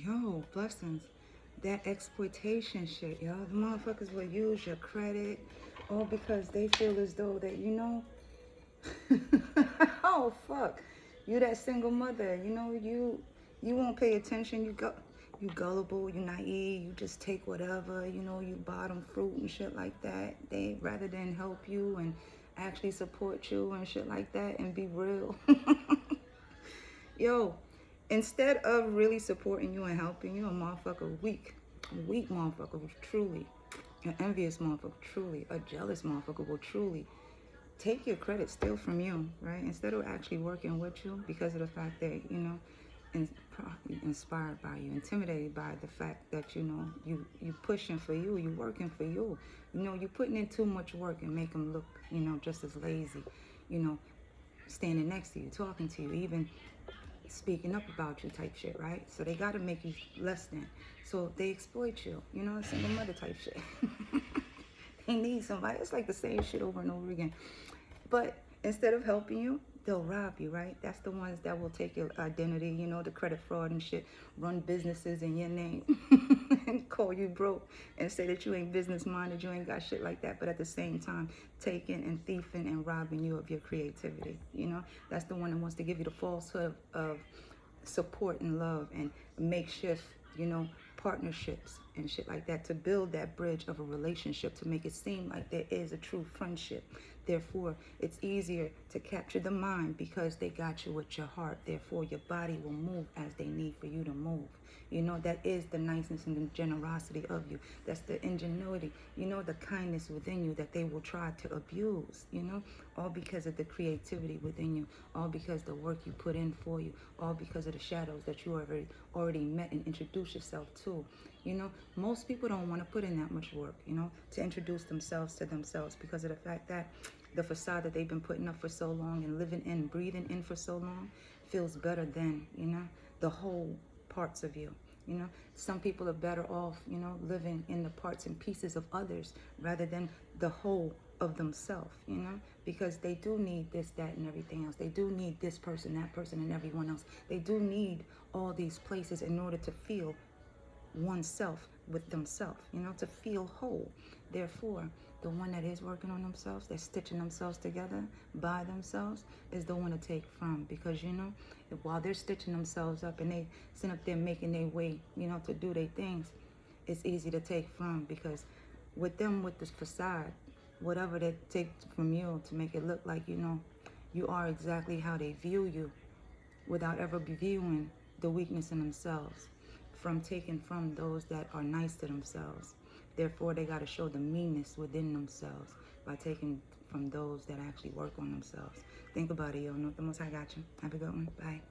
Yo, blessings. That exploitation shit, yo. The motherfuckers will use your credit all because they feel as though that, oh fuck. You that single mother, you won't pay attention. You gullible, you naive, you just take whatever, you bottom fruit and shit like that. They rather than help you and actually support you and shit like that and be real. Yo, instead of really supporting you and helping you, a motherfucker weak motherfucker will truly, an envious motherfucker truly, a jealous motherfucker will truly take your credit, steal from you, right? Instead of actually working with you because of the fact that, inspired by you, intimidated by the fact that, you pushing for you working for you. You putting in too much work and make them look, just as lazy, standing next to you, talking to you, even speaking up about you type shit, right? So they got to make you less than. So they exploit you, single mother type shit. They need somebody. It's like the same shit over and over again. But instead of helping you, they'll rob you, right? That's the ones that will take your identity, the credit fraud and shit, run businesses in your name and call you broke and say that you ain't business minded, you ain't got shit like that. But at the same time, taking and thieving and robbing you of your creativity, That's the one that wants to give you the falsehood of support and love and makeshift, partnerships and shit like that to build that bridge of a relationship to make it seem like there is a true friendship. Therefore, it's easier to capture the mind because they got you with your heart. Therefore, your body will move as they need for you to move. That is the niceness and the generosity of you. That's the ingenuity, the kindness within you that they will try to abuse, all because of the creativity within you, all because the work you put in for you, all because of the shadows that you already met and introduced yourself to. Most people don't want to put in that much work, to introduce themselves to themselves because of the fact that the facade that they've been putting up for so long and living in, breathing in for so long feels better than, the whole parts of you. Some people are better off, living in the parts and pieces of others rather than the whole of themselves, because they do need this, that, and everything else. They do need this person, that person, and everyone else. They do need all these places in order to feel oneself with themselves, to feel whole. Therefore, the one that is working on themselves, they're stitching themselves together by themselves, is the one to take from. Because, while they're stitching themselves up and they sit up there making their way, to do their things, it's easy to take from. Because with them, with this facade, whatever they take from you to make it look like, you are exactly how they view you without ever viewing the weakness in themselves, from taking from those that are nice to themselves. Therefore, they got to show the meanness within themselves by taking from those that actually work on themselves. Think about it, yo. Know the Most High got you. Have a good one. Bye.